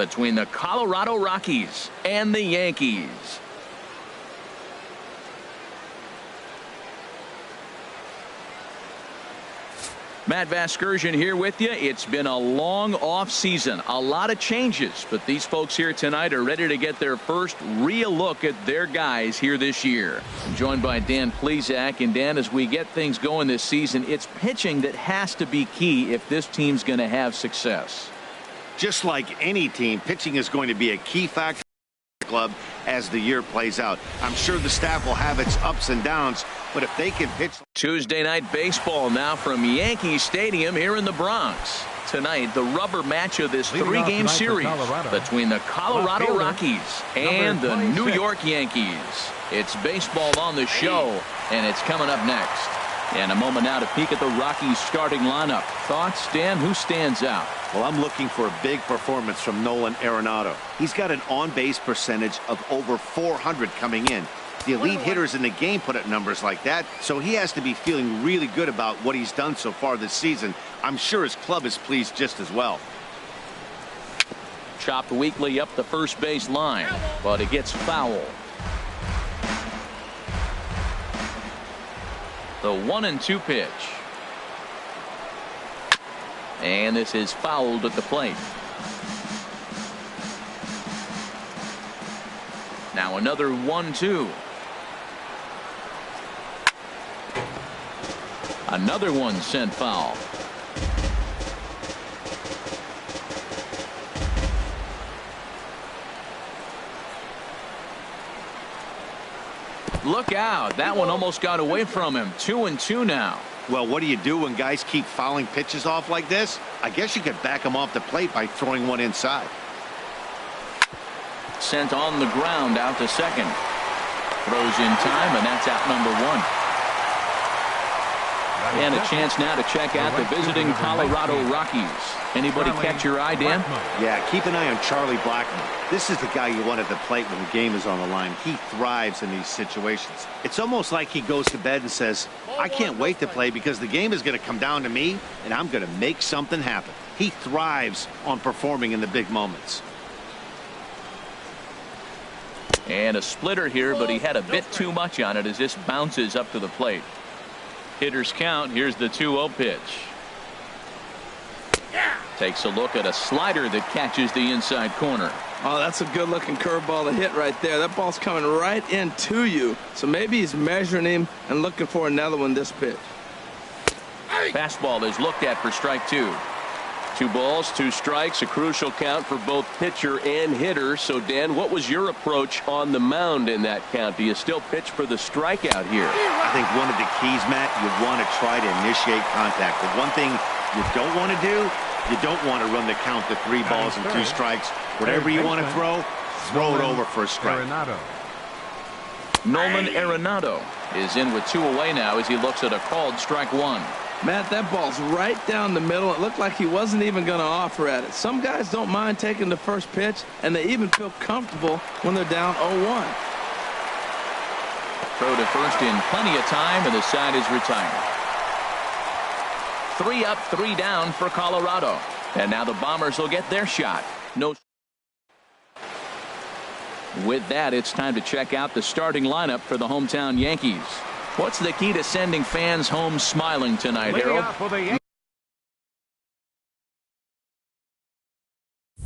between the Colorado Rockies and the Yankees. Matt Vasgersian here with you. It's been a long off season, a lot of changes, but these folks here tonight are ready to get their first real look at their guys here this year. I'm joined by Dan Plesac. And Dan, as we get things going this season, it's pitching that has to be key if this team's going to have success. Just like any team, pitching is going to be a key factor for the club as the year plays out. I'm sure the staff will have its ups and downs, but if they can pitch. Tuesday night baseball now from Yankee Stadium here in the Bronx. Tonight, the rubber match of this three-game series between the Colorado Rockies and the New York Yankees. It's baseball on the show, and it's coming up next. And a moment now to peek at the Rockies starting lineup. Thoughts, Dan? Who stands out? Well, I'm looking for a big performance from Nolan Arenado. He's got an on-base percentage of over 400 coming in. The elite hitters in the game put up numbers like that, so he has to be feeling really good about what he's done so far this season. I'm sure his club is pleased just as well. Chopped weakly up the first base line, but it gets foul. The 1-2 pitch. And this is fouled at the plate. Now another 1-2. Another one sent foul. Look out. That one almost got away from him. 2-2 now. Well, what do you do when guys keep fouling pitches off like this? I guess you could back them off the plate by throwing one inside. Sent on the ground out to second. Throws in time, and that's out number one. And a chance now to check out the visiting Colorado Rockies. Anybody catch your eye, Dan? Yeah, keep an eye on Charlie Blackmon. This is the guy you want at the plate when the game is on the line. He thrives in these situations. It's almost like he goes to bed and says, I can't wait to play because the game is going to come down to me, and I'm going to make something happen. He thrives on performing in the big moments. And a splitter here, but he had a bit too much on it as this bounces up to the plate. Hitters count. Here's the 2-0 pitch. Takes a look at a slider that catches the inside corner. Oh, that's a good looking curveball to hit right there. That ball's coming right into you. So maybe he's measuring him and looking for another one this pitch. Fastball is looked at for strike two. 2 balls, 2 strikes, a crucial count for both pitcher and hitter. So, Dan, what was your approach on the mound in that count? Do you still pitch for the strikeout here? I think one of the keys, Matt, you want to try to initiate contact. The one thing you don't want to do, you don't want to run the count to 3 balls and 2 strikes. Whatever you want to throw it over for a strike. Nolan Arenado is in with 2 away now as he looks at a called strike 1. Matt, that ball's right down the middle. It looked like he wasn't even going to offer at it. Some guys don't mind taking the first pitch, and they even feel comfortable when they're down 0-1. Throw to first in plenty of time, and the side is retired. 3 up, 3 down for Colorado. And now the Bombers will get their shot. No. With that, it's time to check out the starting lineup for the hometown Yankees. What's the key to sending fans home smiling tonight, Harold?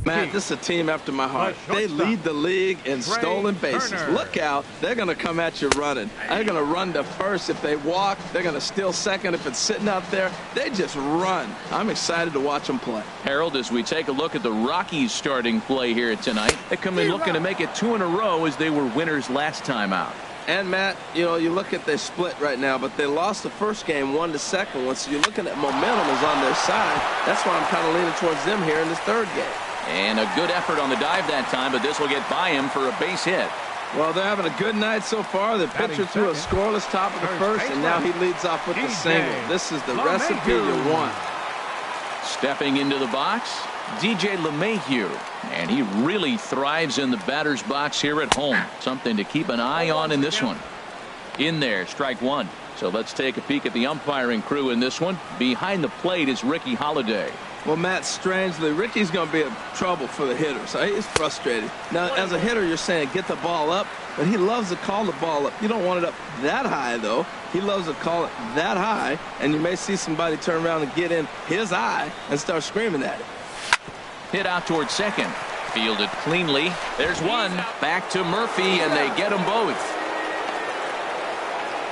Matt, this is a team after my heart. They lead the league in stolen bases. Look out. They're going to come at you running. They're going to run to first if they walk. They're going to steal second if it's sitting out there. They just run. I'm excited to watch them play. Harold, as we take a look at the Rockies starting play here tonight, they come in looking to make it 2 in a row as they were winners last time out. And, Matt, you know, you look at their split right now, but they lost the first game, won the second one, so you're looking at momentum is on their side. That's why I'm kind of leaning towards them here in this third game. And a good effort on the dive that time, but this will get by him for a base hit. Well, they're having a good night so far. The pitcher threw a scoreless top of the first, and now he leads off with the single. This is the recipe you want. Stepping into the box, DJ LeMahieu, and he really thrives in the batter's box here at home. Something to keep an eye on in this one. In there, strike 1. So let's take a peek at the umpiring crew in this one. Behind the plate is Ricky Holiday. Well, Matt, strangely, Ricky's going to be in trouble for the hitter, so he's frustrated. Now, as a hitter, you're saying get the ball up, but he loves to call the ball up. You don't want it up that high, though. He loves to call it that high, and you may see somebody turn around and get in his eye and start screaming at it. Hit out towards second. Fielded cleanly. There's one. Back to Murphy, and they get them both.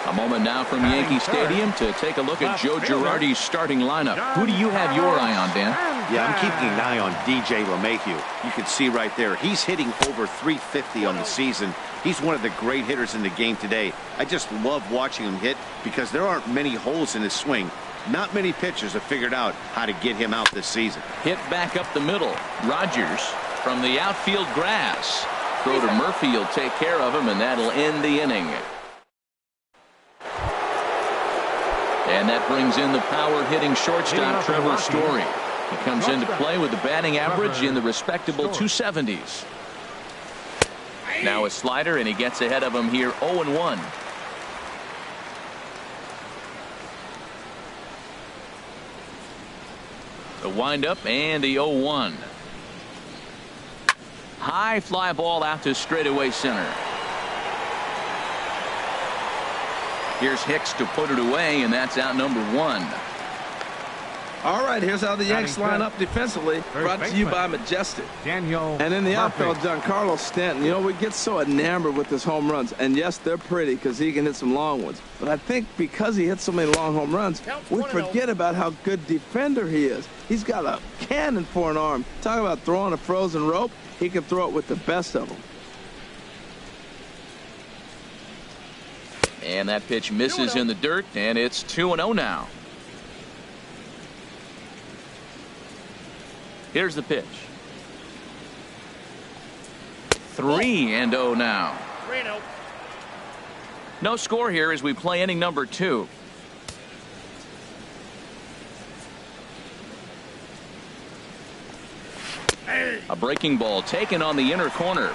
A moment now from Yankee Stadium to take a look at Joe Girardi's starting lineup. Who do you have your eye on, Dan? Yeah, I'm keeping an eye on DJ LeMahieu. You can see right there, he's hitting over 350 on the season. He's one of the great hitters in the game today. I just love watching him hit because there aren't many holes in his swing. Not many pitchers have figured out how to get him out this season. Hit back up the middle. Rogers from the outfield grass. Throw to Murphy will take care of him, and that'll end the inning. And that brings in the power-hitting shortstop, Trevor Story. He comes into play with the batting average in the respectable 270s. Now a slider, and he gets ahead of him here 0-1. The windup and the 0-1. High fly ball out to straightaway center. Here's Hicks to put it away, and that's out number 1. All right, here's how the Yanks line up defensively. Brought to you by Majestic. And in the outfield, Giancarlo Stanton. You know, we get so enamored with his home runs. And, yes, they're pretty because he can hit some long ones. But I think because he hits so many long home runs, we forget about how good defender he is. He's got a cannon for an arm. Talk about throwing a frozen rope. He can throw it with the best of them. And that pitch misses in the dirt, and it's 2-0 now. Here's the pitch. 3-0 now. 3-0. No score here as we play inning number 2. A breaking ball taken on the inner corner.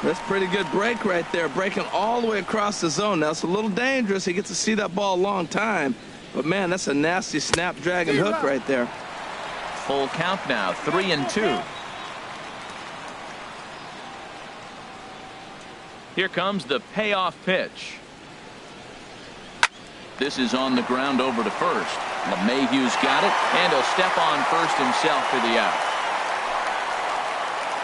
That's a pretty good break right there, breaking all the way across the zone. Now, it's a little dangerous. He gets to see that ball a long time. But, man, that's a nasty snapdragon hook right there. Full count now, 3-2. Here comes the payoff pitch. This is on the ground over to first. LeMahieu's got it, and he'll step on first himself for the out.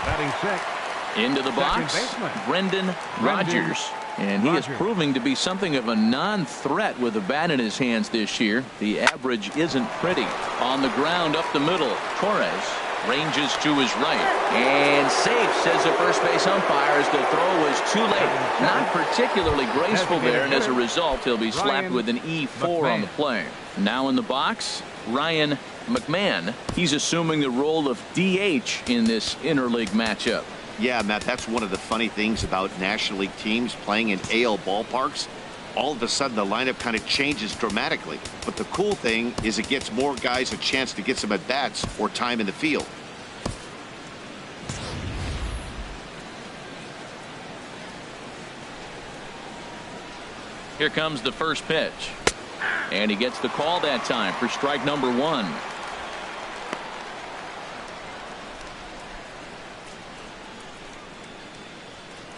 Batting sixth. Into the box, Brendan Rodgers. And he is proving to be something of a non-threat with the bat in his hands this year. The average isn't pretty. On the ground up the middle, Torres ranges to his right. And safe, says the first base umpire, as the throw was too late. Not particularly graceful there, and as a result, he'll be slapped with an E4 on the play. Now in the box, Ryan McMahon. He's assuming the role of DH in this interleague matchup. Yeah, Matt, that's one of the funny things about National League teams playing in AL ballparks. All of a sudden, the lineup kind of changes dramatically. But the cool thing is it gets more guys a chance to get some at-bats or time in the field. Here comes the first pitch. And he gets the call that time for strike number 1.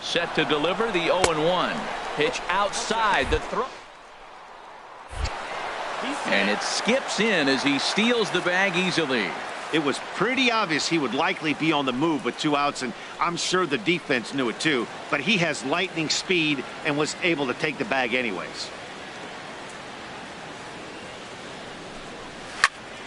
Set to deliver the 0-1. Pitch outside the throw. And it skips in as he steals the bag easily. It was pretty obvious he would likely be on the move with 2 outs, and I'm sure the defense knew it too. But he has lightning speed and was able to take the bag anyways.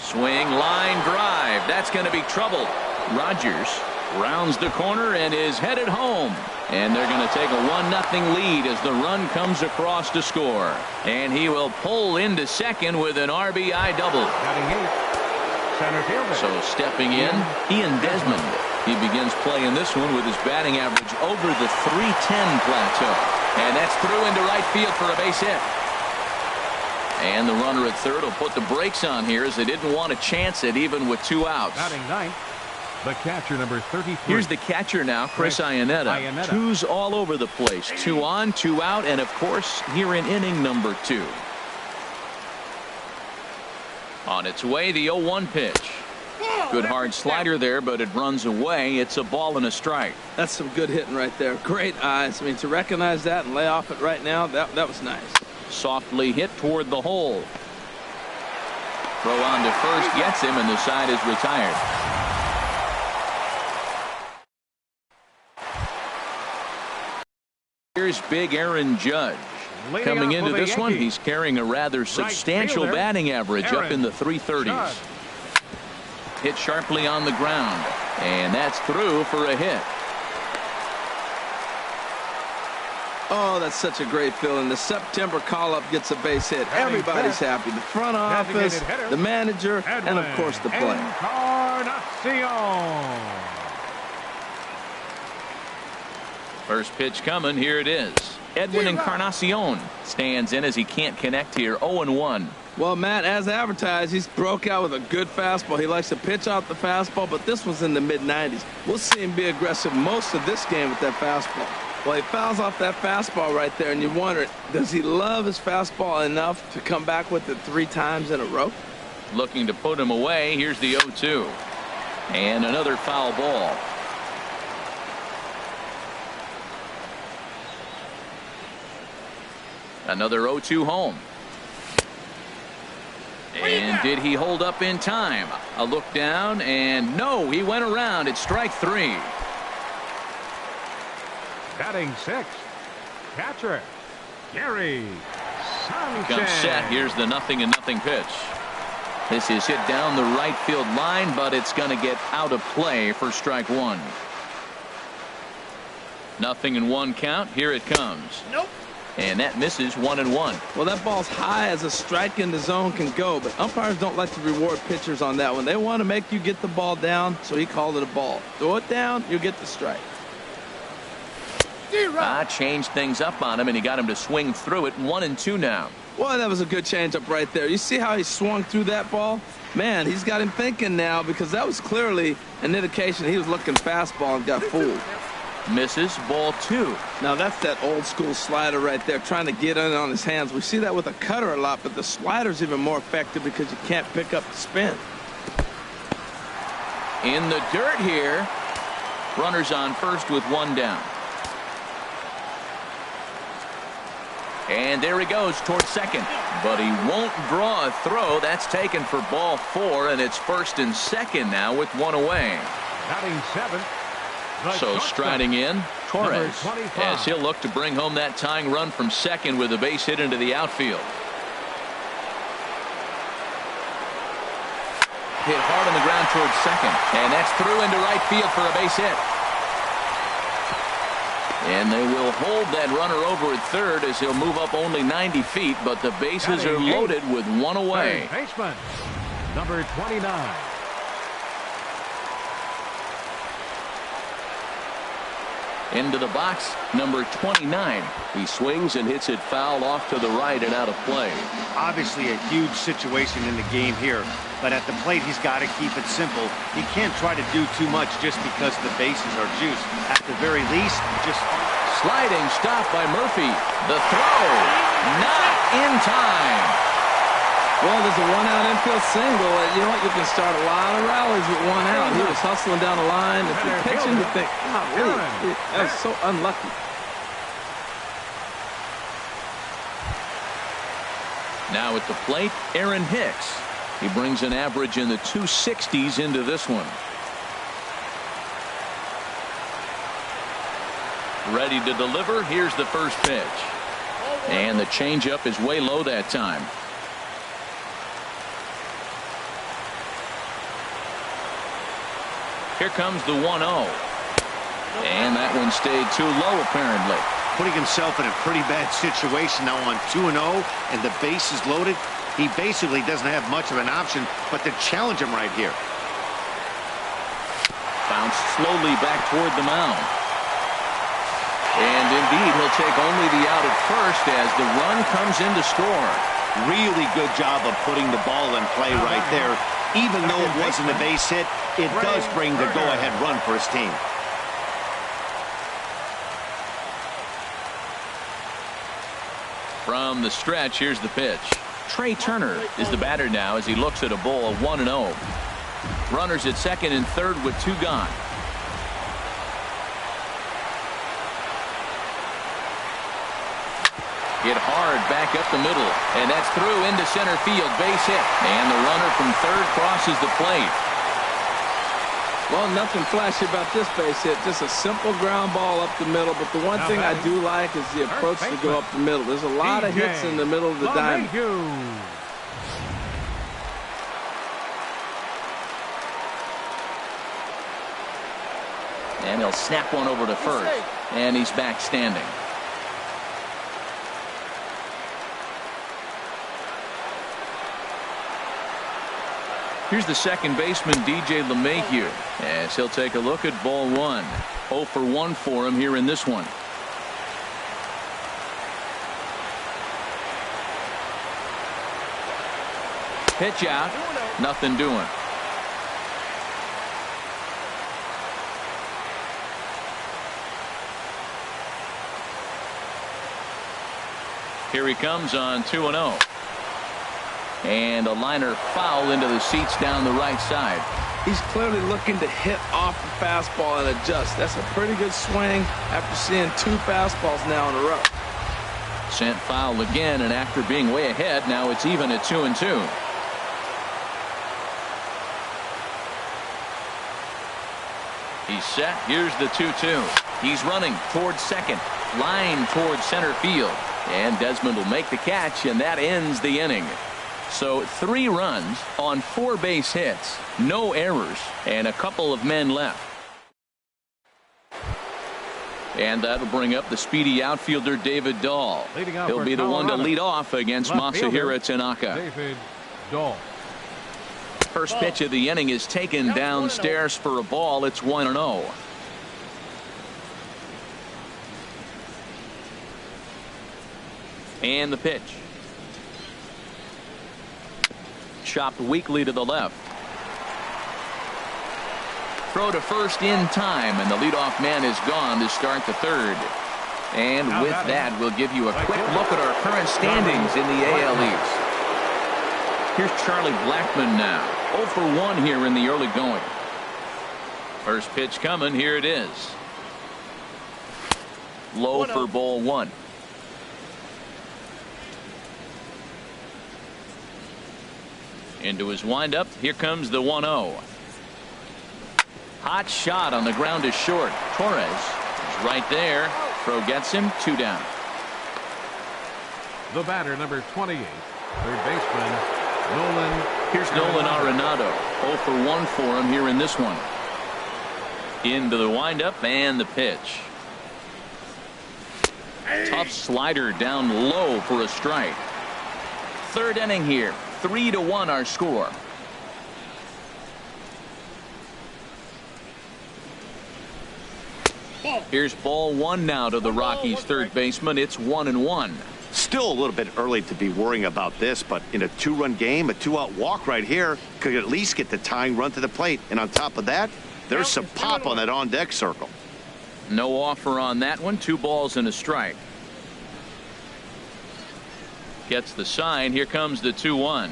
Swing, line drive. That's going to be trouble. Rodgers rounds the corner and is headed home. And they're going to take a 1-0 lead as the run comes across to score. And he will pull into second with an RBI double. Center fielder. So stepping in, Ian Desmond. He begins playing this one with his batting average over the 310 plateau. And that's through into right field for a base hit. And the runner at third will put the brakes on here as they didn't want to chance it even with 2 outs. Batting ninth, the catcher, number 33. Here's the catcher now, Chris Iannetta. 2's all over the place. 2 on, 2 out, and of course here in inning number 2. On its way, the 0-1 pitch. Good hard slider there, but it runs away. It's a ball and a strike. That's some good hitting right there. Great eyes. I mean, to recognize that and lay off it right now, that was nice. Softly hit toward the hole. Throw on to first, gets him, and the side is retired. Here's big Aaron Judge. Coming into this one, he's carrying a rather substantial batting average up in the 330s. Hit sharply on the ground, and that's through for a hit. Oh, that's such a great feeling. The September call-up gets a base hit. Everybody's happy. The front office, the manager, and, of course, the player. First pitch coming. Here it is. Edwin Encarnacion stands in as he can't connect here. 0-1. Well, Matt, as advertised, he's broke out with a good fastball. He likes to pitch out the fastball, but this was in the mid-90s. We'll see him be aggressive most of this game with that fastball. Well, he fouls off that fastball right there, and you wonder, does he love his fastball enough to come back with it 3 times in a row? Looking to put him away. Here's the 0-2. And another foul ball. Another 0-2 home. And did he hold up in time? A look down, and no, he went around. It's strike 3. Batting 6, catcher, Gary Sanchez. Comes set. Here's the 0-0 pitch. This is hit down the right field line, but it's going to get out of play for strike 1. 0-1 count. Here it comes. Nope. And that misses 1-1. Well, that ball's high as a strike in the zone can go, but umpires don't like to reward pitchers on that one. They want to make you get the ball down, so he called it a ball. Throw it down, you get the strike. Changed things up on him, and he got him to swing through it. 1-2 now. Well, that was a good changeup right there. You see how he swung through that ball? Man, he's got him thinking now, because that was clearly an indication he was looking fastball and got fooled. Misses. Ball 2. Now that's that old school slider right there, trying to get in on his hands. We see that with a cutter a lot, but the slider's even more effective because you can't pick up the spin. In the dirt here. Runners on first with 1 down. And there he goes towards second, but he won't draw a throw. That's taken for ball 4, and it's first and second now with 1 away. Batting 7. So striding in, Torres, as he'll look to bring home that tying run from second with a base hit into the outfield. Hit hard on the ground towards second, and that's through into right field for a base hit. And they will hold that runner over at third as he'll move up only 90 feet, but the bases are loaded with 1 away. Baseman, number 29. Into the box, number 29. He swings and hits it foul off to the right and out of play. Obviously a huge situation in the game here, but at the plate he's got to keep it simple. He can't try to do too much just because the bases are juiced. At the very least, just sliding stop by Murphy. The throw not in time. Well, there's a 1-out infield single. You know what? You can start a lot of rallies with 1 out. He was hustling down the line. If you're pitching, you think, really, that was so unlucky. Now at the plate, Aaron Hicks. He brings an average in the 260s into this one. Ready to deliver. Here's the first pitch. And the changeup is way low that time. Here comes the 1-0. And that one stayed too low, apparently. putting himself in a pretty bad situation now on 2-0, and the base is loaded. He basically doesn't have much of an option but to challenge him right here. Bounced slowly back toward the mound. And indeed, he'll take only the out at first as the run comes in to score. Really good job of putting the ball in play right there. Even though it wasn't a base hit, it does bring the go-ahead run for his team. From the stretch, here's the pitch. Trey Turner is the batter now as he looks at a ball of 1-0. Runners at second and third with 2 gone. Hit hard back up the middle, and that's through into center field. Base hit, and the runner from third crosses the plate. Well, nothing flashy about this base hit. Just a simple ground ball up the middle. But the one thing I do like is the approach to go up the middle. There's a lot of hits in the middle of the diamond. And he'll snap one over to first, and he's back standing. Here's the second baseman, DJ LeMahieu, as he'll take a look at ball 1. 0 for 1 for him here in this one. Pitch out, nothing doing. Here he comes on 2-0. And a liner foul into the seats down the right side. He's clearly looking to hit off the fastball and adjust. That's a pretty good swing after seeing 2 fastballs now in a row. Sent foul again, and after being way ahead, now it's even at 2-2. He's set. Here's the 2-2. He's running towards second. Line towards center field. And Desmond will make the catch, and that ends the inning. So 3 runs on 4 base hits, no errors, and a couple of men left. And that'll bring up the speedy outfielder David Dahl. He'll be the one to lead off against Masahiro Tanaka. David Dahl. First pitch of the inning is taken downstairs for a ball. It's 1-0. And the pitch. Chopped weakly to the left. Throw to first in time, and the leadoff man is gone to start the third. And with that, we'll give you a quick look at our current standings in the AL East. Here's Charlie Blackmon now. 0 for 1 here in the early going. First pitch coming. Here it is. Low for ball 1. Into his windup. Here comes the 1-0. Hot shot on the ground is short. Torres is right there. Throw gets him. 2 down. The batter, number 28, third baseman, Nolan. Here's Nolan Arenado. 0 for 1 for him here in this one. Into the windup and the pitch. Tough slider down low for a strike. Third inning here. 3-1 our score. Here's ball 1 now to the Rockies third baseman. It's 1-1. Still a little bit early to be worrying about this, but in a 2-run game, a 2-out walk right here could at least get the tying run to the plate. And on top of that, there's some pop on that on-deck circle. No offer on that one. 2 balls and a strike. Gets the sign. Here comes the 2-1.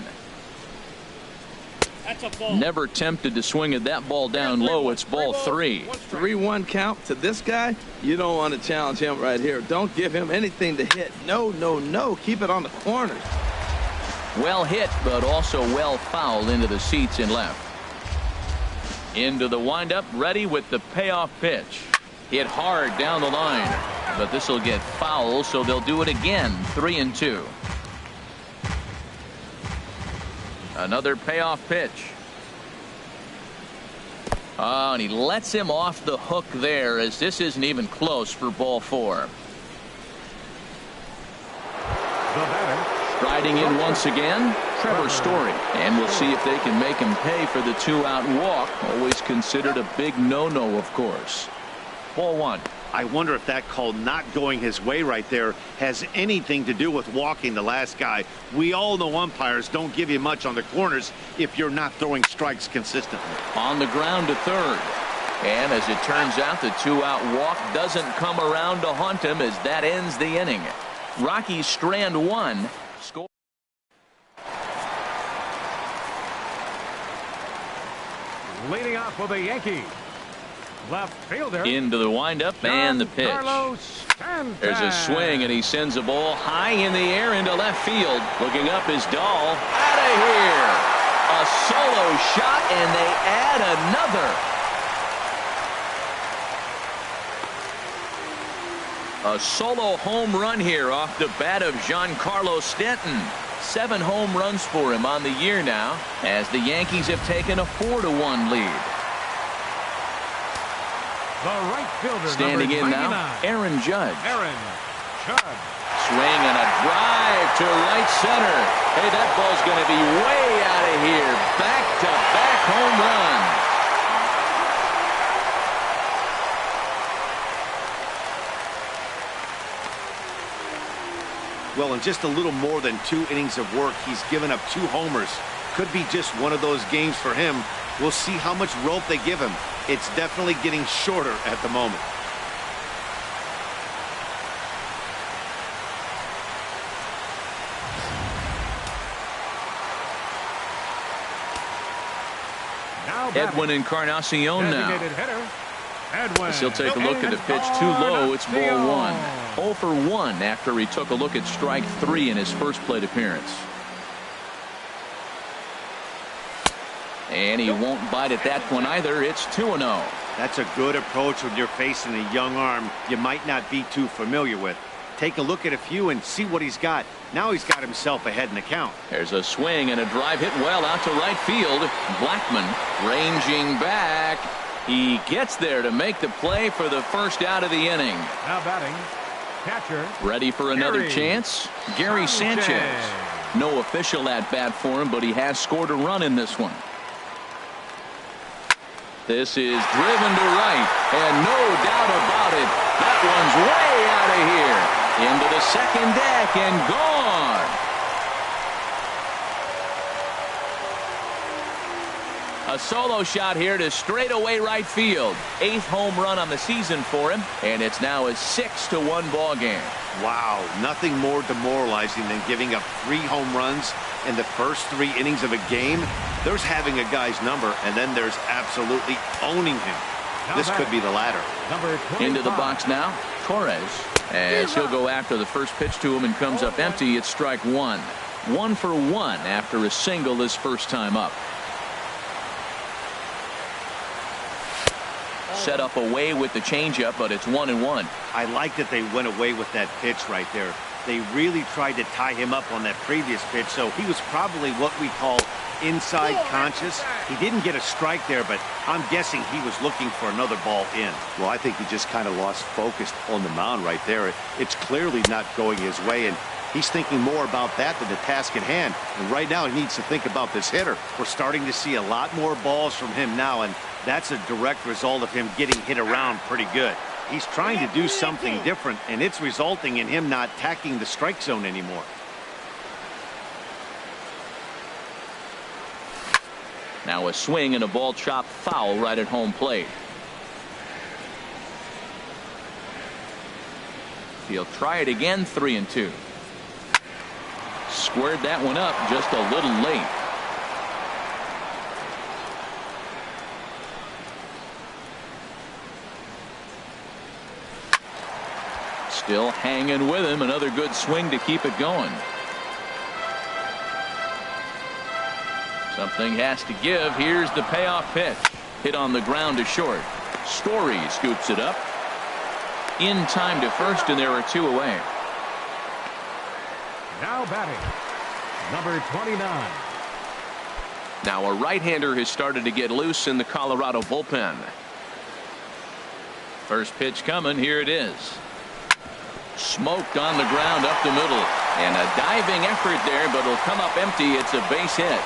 Never tempted to swing at that ball down low. It's ball 3. 3-1 count to this guy. You don't want to challenge him right here. Don't give him anything to hit. No, no, no. Keep it on the corners. Well hit, but also well fouled into the seats in left. Into the windup, ready with the payoff pitch. Hit hard down the line, but this will get foul, so they'll do it again. 3-2. Another payoff pitch. Oh, and he lets him off the hook there, as this isn't even close for ball 4. Striding in once again, Trevor Story. And we'll see if they can make him pay for the 2-out walk. Always considered a big no-no, of course. Ball 1. I wonder if that call not going his way right there has anything to do with walking the last guy. We all know umpires don't give you much on the corners if you're not throwing strikes consistently. On the ground to third. And as it turns out, the 2-out walk doesn't come around to haunt him, as that ends the inning. Rockies strand 1. Score. Leading off for the Yankees, left fielder. Into the windup and the pitch. There's a swing, and he sends a ball high in the air into left field. Looking up is Dahl. Out of here. A solo shot, and they add another. A solo home run here off the bat of Giancarlo Stanton. 7 home runs for him on the year now, as the Yankees have taken a 4-1 lead. The right fielder, standing in now, Aaron Judge. Swing and a drive to right center. Hey, that ball's going to be way out of here. Back-to-back home runs. Well, in just a little more than 2 innings of work, he's given up 2 homers. Could be just one of those games for him. We'll see how much rope they give him. It's definitely getting shorter at the moment. Edwin Encarnacion now. As he'll take a look at the pitch too low. It's ball 1. 0 for 1 after he took a look at strike 3 in his first plate appearance. And he won't bite at that one either. It's 2-0. That's a good approach when you're facing a young arm you might not be too familiar with. Take a look at a few and see what he's got. Now he's got himself ahead in the count. There's a swing and a drive hit well out to right field. Blackmon ranging back. He gets there to make the play for the first out of the inning. Now batting, catcher. Ready for another chance? Gary Sanchez. No official at bat for him, but he has scored a run in this one. This is driven to right, and no doubt about it, that one's way out of here. Into the second deck and gone. A solo shot here to straightaway right field. 8th home run on the season for him, and it's now a 6-1 ball game. Wow, nothing more demoralizing than giving up 3 home runs in the first 3 innings of a game. There's having a guy's number, and then there's absolutely owning him. This could be the latter. Into the box now, Torres, as he'll go after the first pitch to him and comes up empty. It's strike 1. 1 for 1 after a single his first time up. Set up away with the changeup, but it's 1-1. I like that they went away with that pitch right there. They really tried to tie him up on that previous pitch, so he was probably what we call inside conscious. He didn't get a strike there, but I'm guessing he was looking for another ball in. Well, I think he just kind of lost focus on the mound right there. It's clearly not going his way, and he's thinking more about that than the task at hand. And right now he needs to think about this hitter. We're starting to see a lot more balls from him now, and that's a direct result of him getting hit around pretty good. He's trying to do something different, and it's resulting in him not attacking the strike zone anymore. Now a swing and a ball chopped foul right at home plate. He'll try it again. 3-2. Squared that one up just a little late. Still hanging with him. Another good swing to keep it going. Something has to give. Here's the payoff pitch. Hit on the ground to short. Story scoops it up. In time to first, and there are 2 away. Now batting, number 29. Now a right-hander has started to get loose in the Colorado bullpen. First pitch coming. Here it is. Smoked on the ground up the middle. And a diving effort there, but it'll come up empty. It's a base hit.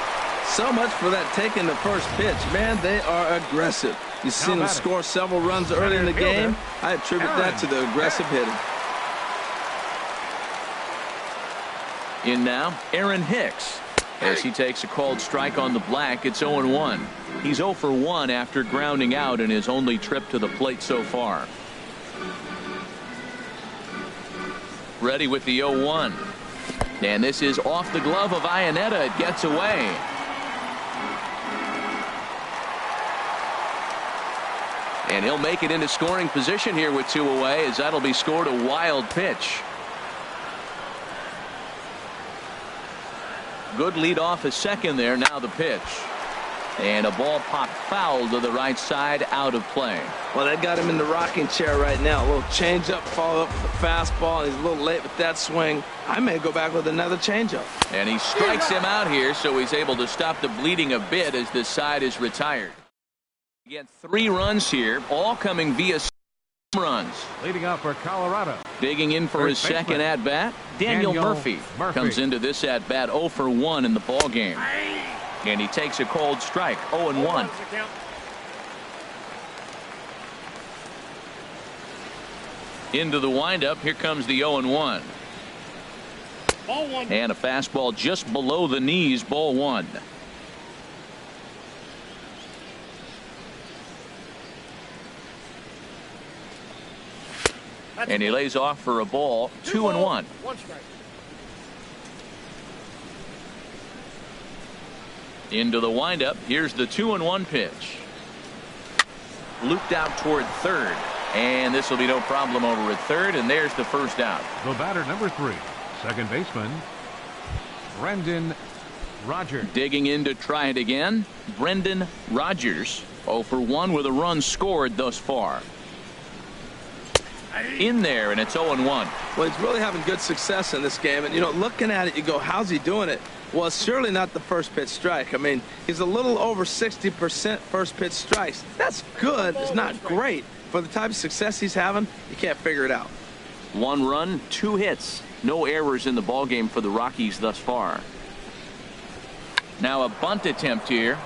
So much for that taking the first pitch. Man, they are aggressive. You've seen them score several runs early in the game. I attribute that to the aggressive hitting. In now, Aaron Hicks. As he takes a called strike on the black, it's 0-1. He's 0 for 1 after grounding out in his only trip to the plate so far. Ready with the 0-1. And this is off the glove of Iannetta. It gets away. And he'll make it into scoring position here with 2 away, as that'll be scored a wild pitch. Good lead off a second there. Now the pitch. And a ball popped foul to the right side, out of play. Well, they got him in the rocking chair right now. A little changeup, follow up with the fastball. He's a little late with that swing. I may go back with another changeup. And he strikes him out here, so he's able to stop the bleeding a bit as this side is retired. Get 3 runs here, all coming via runs. Leading off for Colorado. Digging in for his second at-bat, Daniel Murphy comes into this at-bat 0 for 1 in the ball game. And he takes a cold strike, 0-1. Into the windup, here comes the 0-1. And a fastball just below the knees, ball 1. And he lays off for a ball, 2-1. Into the windup. Here's the 2-1 pitch. Looped out toward third. And this will be no problem over at third. And there's the first out. The batter, number 3, second baseman, Brendan Rodgers. Digging in to try it again, Brendan Rodgers. 0 for 1 with a run scored thus far. In there, and it's 0-1. Well, he's really having good success in this game. And, you know, looking at it, you go, how's he doing it? Well, it's surely not the first pitch strike. I mean, he's a little over 60% first pitch strikes. That's good. It's not great. For the type of success he's having, you can't figure it out. 1 run, 2 hits. No errors in the ballgame for the Rockies thus far. Now a bunt attempt here.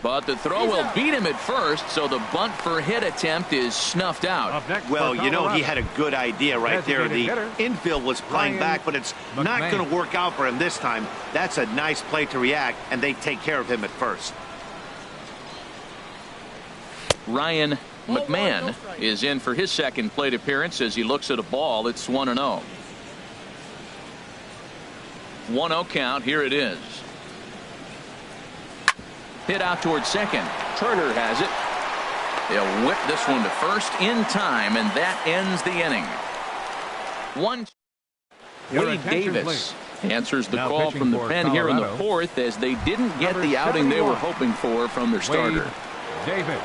But the throw will beat him at first, so the bunt for hit attempt is snuffed out. Well, you know, he had a good idea right there. The infield was playing back, but it's not going to work out for him this time. That's a nice play to react, and they take care of him at first. Ryan McMahon is in for his second plate appearance as he looks at a ball. It's 1-0. 1-0 count. Here it is. Hit out towards second. Turner has it. They'll whip this one to first in time, and that ends the inning. Wade Davis answers the call from the pen here in the 4th, as they didn't get the outing they were hoping for from their starter. Davis.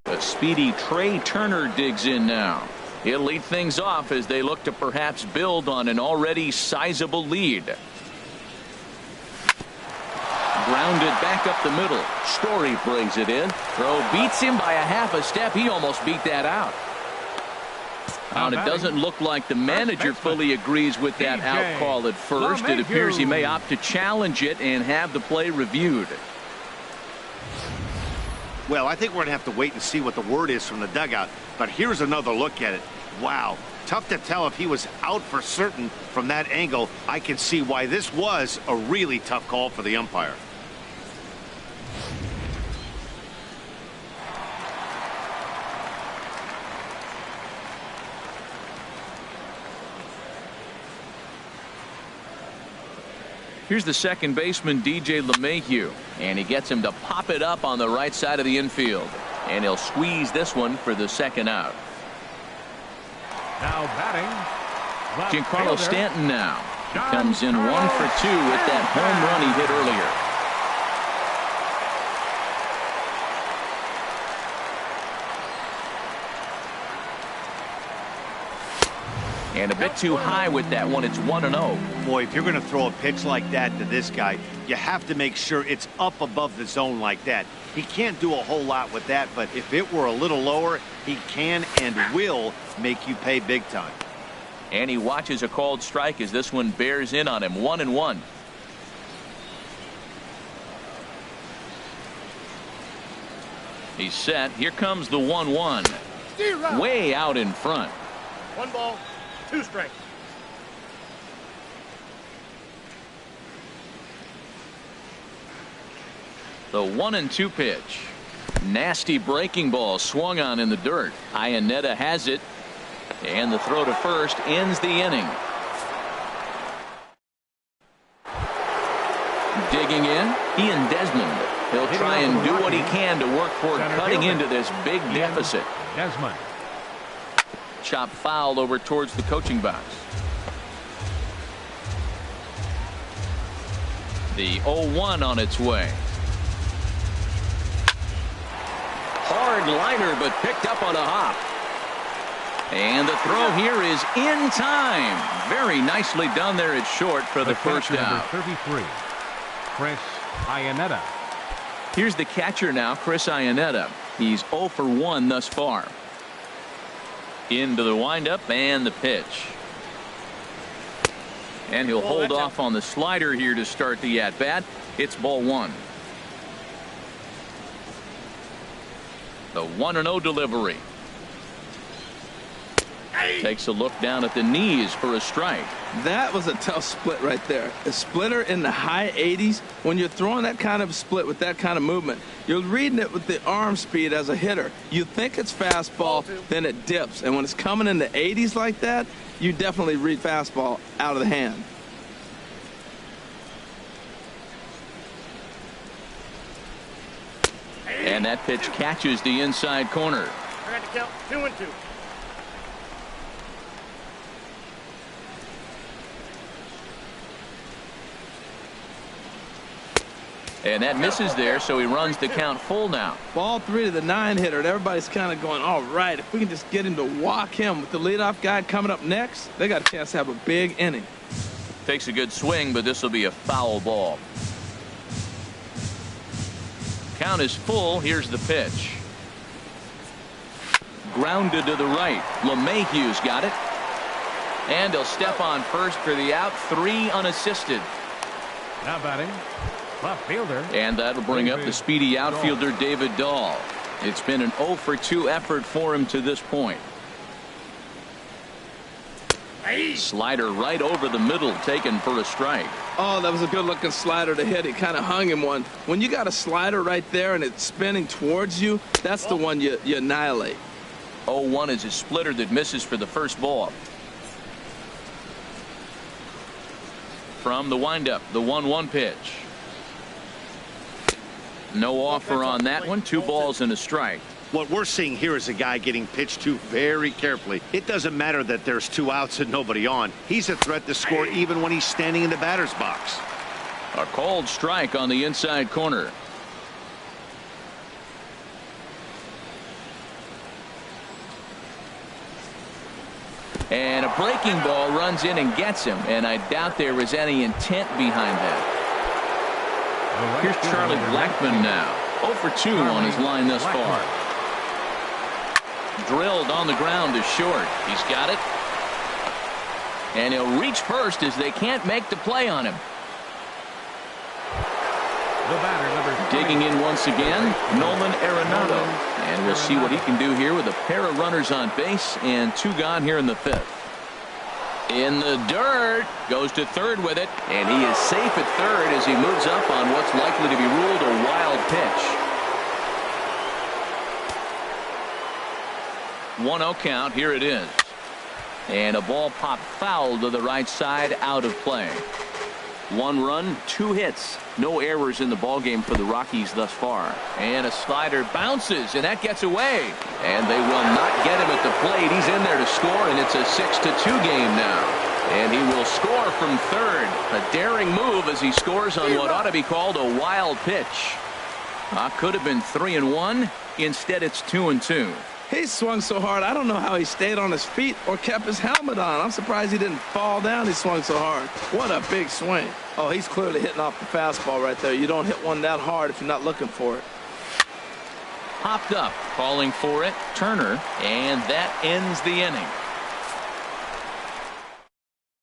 A speedy Trey Turner digs in now. He'll lead things off as they look to perhaps build on an already sizable lead. Grounded back up the middle. Story brings it in. Throw beats him by a half a step. He almost beat that out. And it doesn't look like the manager fully agrees with that out call at first. It appears he may opt to challenge it and have the play reviewed. Well, I think we're going to have to wait and see what the word is from the dugout. But here's another look at it. Wow. Tough to tell if he was out for certain from that angle. I can see why this was a really tough call for the umpire. Here's the second baseman, DJ LeMahieu, and he gets him to pop it up on the right side of the infield, and he'll squeeze this one for the second out. Now batting, Giancarlo Stanton now. He comes in 1 for 2 with that home run he hit earlier. And a bit too high with that one. It's 1-0. Boy, if you're going to throw a pitch like that to this guy, you have to make sure it's up above the zone like that. He can't do a whole lot with that, but if it were a little lower, he can and will make you pay big time. And he watches a called strike as this one bears in on him. 1-1. He's set. Here comes the 1-1. Way out in front. 1 ball, 2 strikes. The 1-2 pitch. Nasty breaking ball swung on in the dirt. Iannetta has it. And the throw to first ends the inning. digging in, Ian Desmond. He'll try and do what he can to work toward cutting into this big deficit. Desmond. Chop fouled over towards the coaching box. The 0-1 on its way. Hard liner, but picked up on a hop. And the throw here is in time. Very nicely done there at short for the first down. 33, Chris Iannetta. Here's the catcher now, Chris Iannetta. He's 0 for 1 thus far. Into the windup and the pitch. And he'll hold off on the slider here to start the at-bat. It's ball 1. The 1-0 delivery. Takes a look down at the knees for a strike. That was a tough split right there. A splitter in the high 80s. When you're throwing that kind of split with that kind of movement, you're reading it with the arm speed as a hitter. You think it's fastball, then it dips. And when it's coming in the 80s like that, you definitely read fastball out of the hand. And that pitch catches the inside corner. I got to count 2-2. And that misses there, so he runs the count full now. Ball 3 to the 9 hitter, and everybody's kind of going, all right, if we can just get him to walk him with the leadoff guy coming up next, they got a chance to have a big inning. Takes a good swing, but this will be a foul ball. Count is full. Here's the pitch. Grounded to the right. LeMahieu's got it. And he'll step on first for the out. 3 unassisted. Now batting, left fielder. And that'll bring up the speedy outfielder David Dahl. It's been an 0 for 2 effort for him to this point. Slider right over the middle, taken for a strike. Oh, that was a good-looking slider to hit. He kind of hung him one. When you got a slider right there and it's spinning towards you, that's the one you annihilate. 0-1 is a splitter that misses for the first ball. From the windup, the 1-1 pitch. No offer on that one. 2 balls and a strike. What we're seeing here is a guy getting pitched to very carefully. It doesn't matter that there's 2 outs and nobody on. He's a threat to score even when he's standing in the batter's box. A called strike on the inside corner. And a breaking ball runs in and gets him, and I doubt there was any intent behind that. Here's Charlie Blackmon now. 0 for 2 on his line thus far. Drilled on the ground to short. He's got it. And he'll reach first as they can't make the play on him. The batter, number 3. Digging in once again, Nolan Arenado. And we'll see what he can do here with a pair of runners on base and 2 gone here in the 5th. In the dirt, goes to third with it, and he is safe at third as he moves up on what's likely to be ruled a wild pitch. 1-0 count. Here it is. And a ball popped foul to the right side, out of play. 1 run, 2 hits. No errors in the ballgame for the Rockies thus far. And a slider bounces, and that gets away. And they will not get him at the plate. He's in there to score, and it's a 6-2 game now. And he will score from third. A daring move as he scores on what ought to be called a wild pitch. Could have been 3-1. Instead, it's 2-2. He swung so hard, I don't know how he stayed on his feet or kept his helmet on. I'm surprised he didn't fall down. He swung so hard. What a big swing. Oh, he's clearly hitting off the fastball right there. You don't hit one that hard if you're not looking for it. Popped up, calling for it, Turner, and that ends the inning.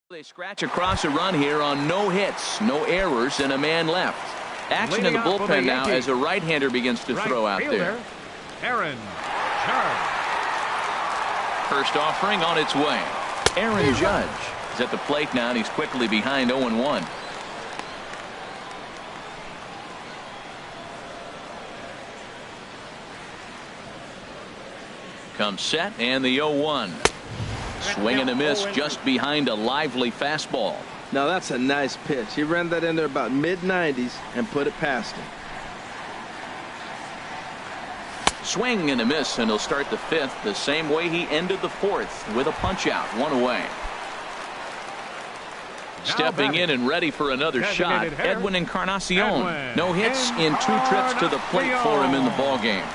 They scratch across a run here on no hits, no errors, and a man left. Action in the bullpen now as a right-hander begins to throw out there. Aaron. First offering on its way. Aaron Judge is at the plate now, and he's quickly behind 0-1. Comes set, and the 0-1. Swing and a miss just behind a lively fastball. Now that's a nice pitch. He ran that in there about mid-90s and put it past him. Swing and a miss, and he'll start the fifth the same way he ended the fourth, with a punch out, one away. Stepping in and ready for another shot, Edwin Encarnacion. No hits in 2 trips to the plate for him in the ball game.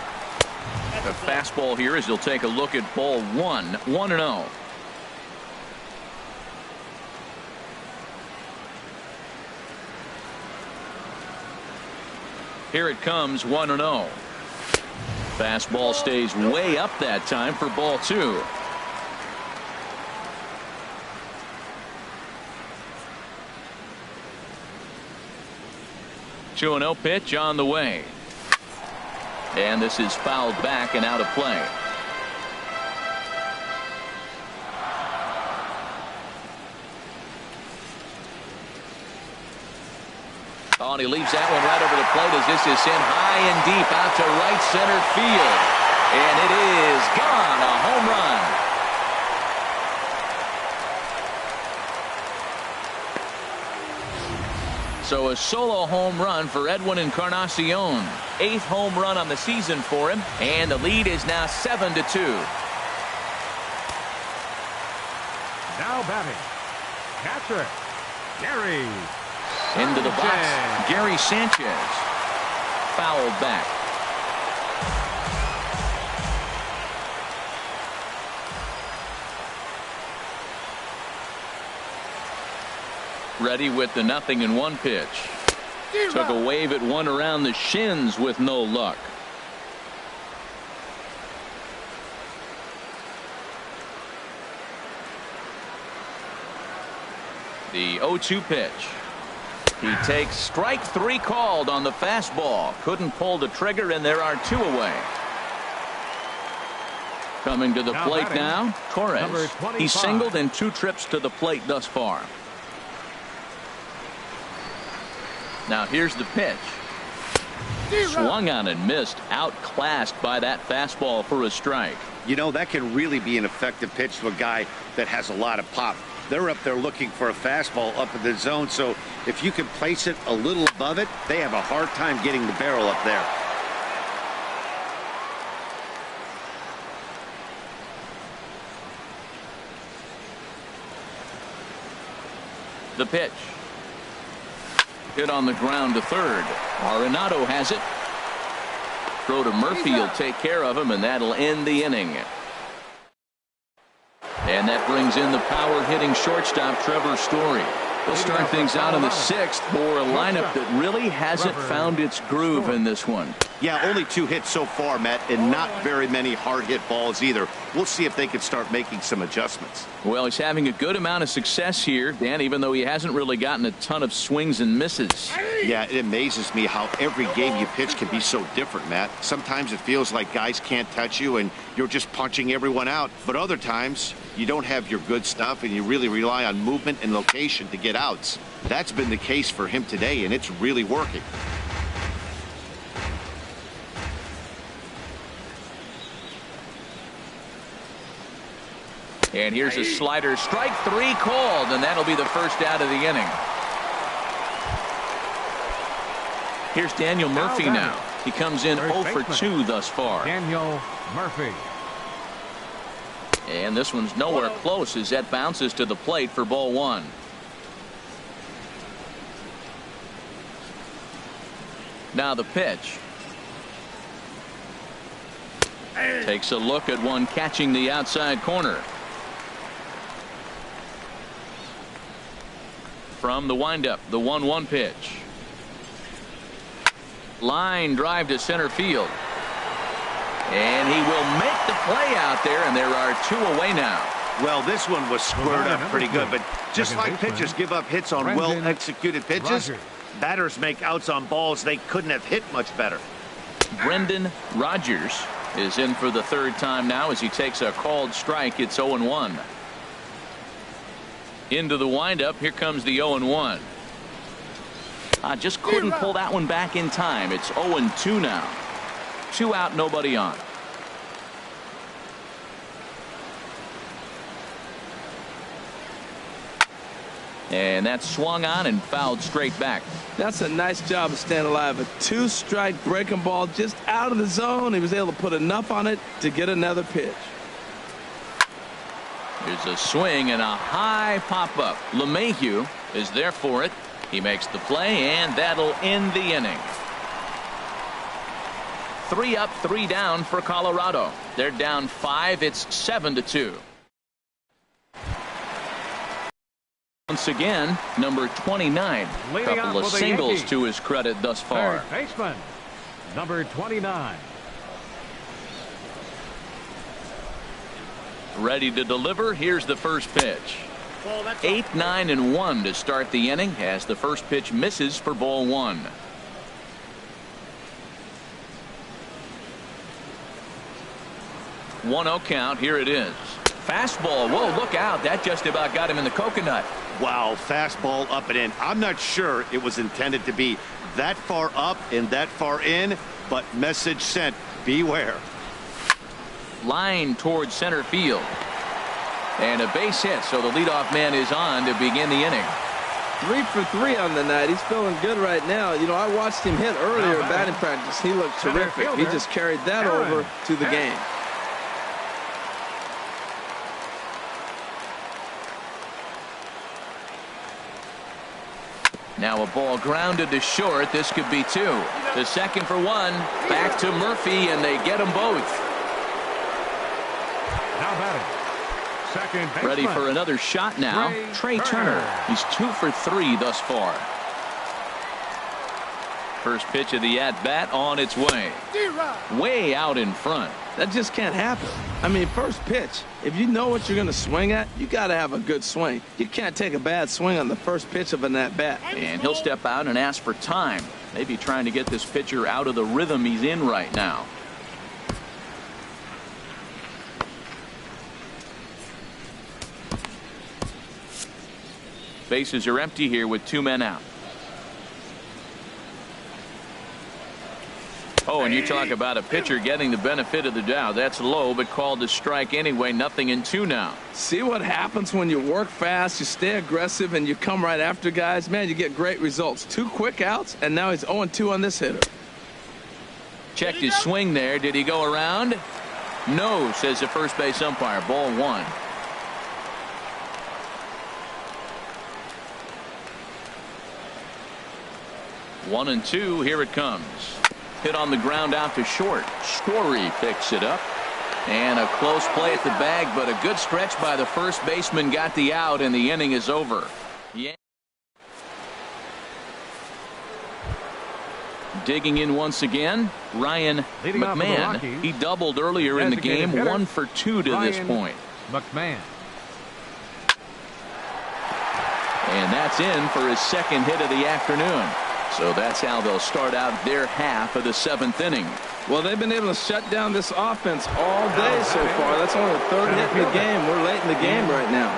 The fastball here as he'll take a look at ball 1, 1-0. Here it comes, 1-0. Fastball stays way up that time for ball 2. 2-0 pitch on the way. And this is fouled back and out of play. Oh, and he leaves that one right over the plate as this is sent high and deep out to right center field. And it is gone, a home run. So a solo home run for Edwin Encarnacion. 8th home run on the season for him, and the lead is now 7-2. Now batting, catcher, Gary. Into the box, Gary Sanchez. Fouled back. Ready with the 0-1 pitch. Took a wave at one around the shins with no luck. The 0-2 pitch. He takes strike 3 called on the fastball. Couldn't pull the trigger, and there are 2 away. Coming to the plate now, Torres. He singled in 2 trips to the plate thus far. Now here's the pitch. Swung on and missed. Outclassed by that fastball for a strike. You know, that can really be an effective pitch to a guy that has a lot of pop. They're up there looking for a fastball up in the zone, so if you can place it a little above it, they have a hard time getting the barrel up there. The pitch. Hit on the ground to third. Arenado has it. Throw to Murphy will take care of him, and that'll end the inning. And that brings in the power-hitting shortstop, Trevor Story. We'll start things out in the 6th for a lineup that really hasn't found its groove in this one. Yeah, only 2 hits so far, Matt, and not very many hard-hit balls either. We'll see if they can start making some adjustments. Well, he's having a good amount of success here, Dan, even though he hasn't really gotten a ton of swings and misses. Yeah, it amazes me how every game you pitch can be so different, Matt. Sometimes it feels like guys can't touch you and you're just punching everyone out. But other times, you don't have your good stuff and you really rely on movement and location to get outs. That's been the case for him today, and it's really working. And here's a slider, strike 3 called, and that'll be the first out of the inning. Here's Daniel Murphy now. He comes in 0 for 2 thus far. Daniel Murphy. And this one's nowhere close as that bounces to the plate for ball 1. Now the pitch. Takes a look at one catching the outside corner. From the windup, the 1-1 pitch. Line drive to center field. And he will make the play out there, and there are 2 away now. Well, this one was squared up pretty good, but just like pitchers give up hits on well-executed pitches, batters make outs on balls they couldn't have hit much better. Brendan Rodgers is in for the 3rd time now as he takes a called strike. It's 0-1. Into the windup. Here comes the 0-1. Just couldn't pull that one back in time. It's 0-2 now. 2 out, nobody on. And that's swung on and fouled straight back. That's a nice job of staying alive. A two-strike breaking ball just out of the zone. He was able to put enough on it to get another pitch. Here's a swing and a high pop-up. LeMahieu is there for it. He makes the play, and that'll end the inning. 3 up, 3 down for Colorado. They're down 5. It's 7-2. Once again, number 29. A couple of singles to his credit thus far. Third baseman, number 29. Ready to deliver. Here's the first pitch. 8, 9, and 1 to start the inning as the first pitch misses for ball 1. One 0 count. Here it is. Fastball. Whoa, look out. That just about got him in the coconut. Wow, fastball up and in. I'm not sure it was intended to be that far up and that far in, but message sent. Beware. Line towards center field. And a base hit, so the leadoff man is on to begin the inning. 3 for 3 on the night. He's feeling good right now. You know, I watched him hit earlier in batting practice. He looked terrific. He just carried that over to the game. Now a ball grounded to short. This could be 2. The second for 1. Back to Murphy, and they get them both. Now batting, second baseman. Ready for another shot now. Trey Turner. He's 2 for 3 thus far. First pitch of the at-bat on its way. Way out in front. That just can't happen. I mean, first pitch, if you know what you're going to swing at, you got to have a good swing. You can't take a bad swing on the first pitch of an at-bat. And he'll step out and ask for time. Maybe trying to get this pitcher out of the rhythm he's in right now. Bases are empty here with 2 men out. Oh, and you talk about a pitcher getting the benefit of the doubt. That's low, but called to strike anyway. Nothing in 2 now. See what happens when you work fast, you stay aggressive, and you come right after guys? Man, you get great results. 2 quick outs, and now he's 0-2 on this hitter. Checked his swing there. Did he go around? No, says the first base umpire. Ball 1. One and 2. Here it comes. Hit on the ground out to short. Story picks it up. And a close play at the bag, but a good stretch by the first baseman got the out, and the inning is over. Yeah. Digging in once again, Ryan McMahon. He doubled earlier in the game. 1 for 2 to this point. McMahon. And that's in for his second hit of the afternoon. So that's how they'll start out their half of the 7th inning. Well, they've been able to shut down this offense all day so far. That's only the 3rd hit in the game. We're late in the game right now.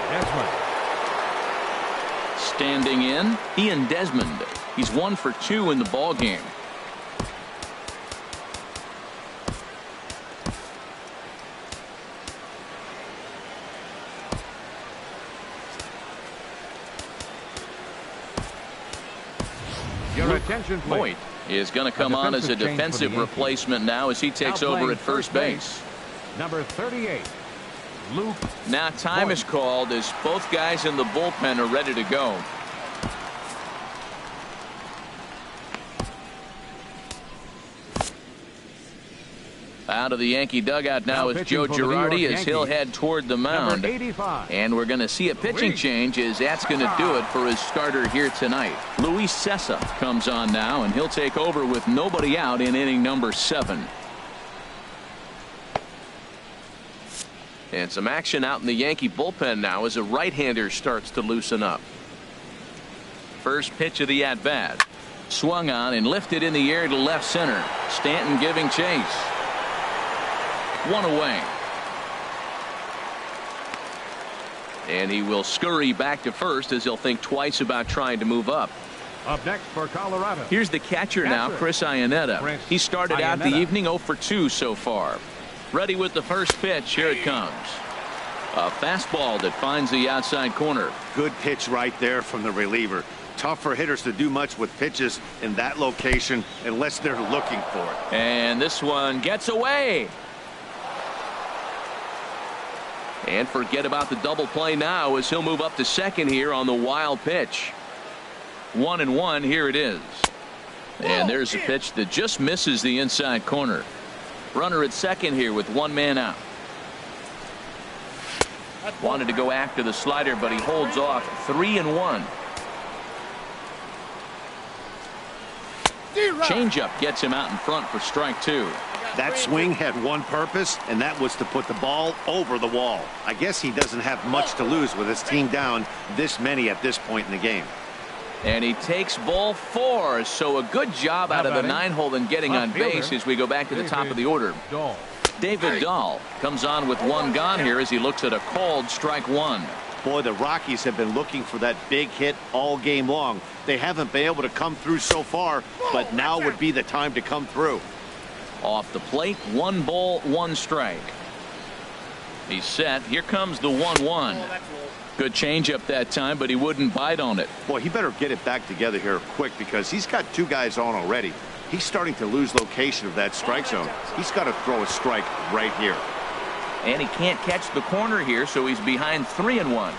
Standing in, Ian Desmond. He's 1 for 2 in the ball game. Your attention, please. Boyd is going to come on as a defensive replacement now as he takes over at first base. Number 38, Luke. Now time is called as both guys in the bullpen are ready to go. Out of the Yankee dugout now is Joe Girardi as he'll head toward the mound. And we're going to see a pitching change as that's going to do it for his starter here tonight. Luis Cessa comes on now, and he'll take over with nobody out in inning number 7. And some action out in the Yankee bullpen now as a right-hander starts to loosen up. First pitch of the at-bat. Swung on and lifted in the air to left center. Stanton giving chase. 1 away. And he will scurry back to first as he'll think twice about trying to move up. Up next for Colorado. Here's the catcher now, Chris Iannetta. He started out the evening 0 for 2 so far. Ready with the first pitch. Here it comes. A fastball that finds the outside corner. Good pitch right there from the reliever. Tough for hitters to do much with pitches in that location unless they're looking for it. And this one gets away. And forget about the double play now as he'll move up to second here on the wild pitch. 1-1. Here it is. And there's a pitch that just misses the inside corner. Runner at second here with one man out. Wanted to go after the slider, but he holds off. 3-1. Changeup gets him out in front for strike two. That swing had one purpose, and that was to put the ball over the wall. I guess he doesn't have much to lose with his team down this many at this point in the game. And he takes ball 4, so a good job out of the 9-hole in getting on base as we go back to the top of the order. David Dahl comes on with one gone here as he looks at a called strike one. Boy, the Rockies have been looking for that big hit all game long. They haven't been able to come through so far, but now would be the time to come through. Off the plate, 1 ball, 1 strike. He's set. Here comes the 1-1. Good changeup that time, but he wouldn't bite on it. Boy, he better get it back together here quick because he's got 2 guys on already. He's starting to lose location of that strike zone. He's got to throw a strike right here. And he can't catch the corner here, so he's behind 3-1.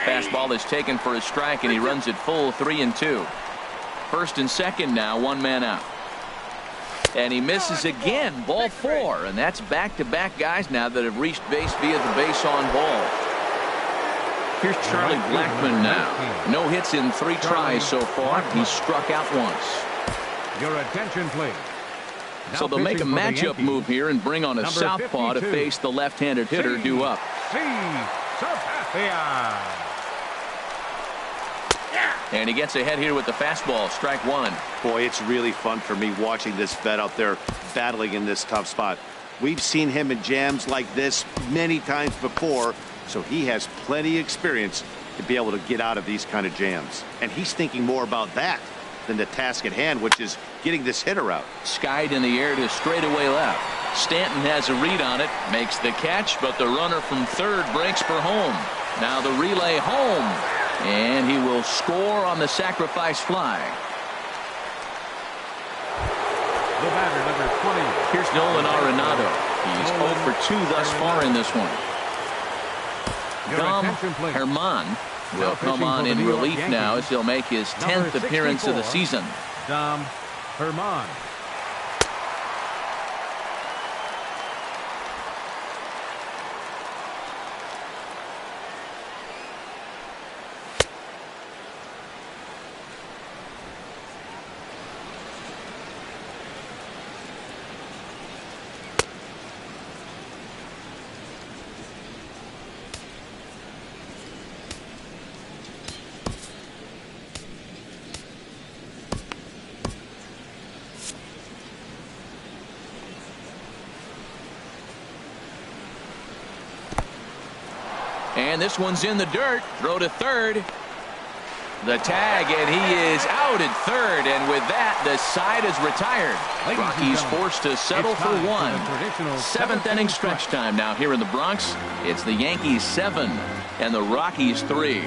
Fastball is taken for a strike, and he runs it full 3-2. First and second now, one man out. And he misses again, ball 4, and that's back-to-back guys now that have reached base via the base on ball. Here's Charlie Blackmon now. No hits in 3 tries so far. He's struck out once. Your attention, please. So they'll make a matchup move here and bring on a southpaw to face the left-handed hitter due up. And he gets ahead here with the fastball, strike one. Boy, it's really fun for me watching this vet out there battling in this tough spot. We've seen him in jams like this many times before, so he has plenty of experience to be able to get out of these kind of jams. And he's thinking more about that than the task at hand, which is getting this hitter out. Skied in the air to straightaway left. Stanton has a read on it, makes the catch, but the runner from third breaks for home. Now the relay home, and he will score on the sacrifice fly. The batter, number 20. Here's Nolan Arenado. He's 0 for 2 thus far in this one. Dom Herman will come on in relief now as he'll make his 10th appearance of the season. Dom Herman. And this one's in the dirt. Throw to third. The tag, and he is out at third. And with that, the side is retired. Rockies forced to settle for 1. 7th inning stretch time now here in the Bronx. It's the Yankees 7 and the Rockies 3.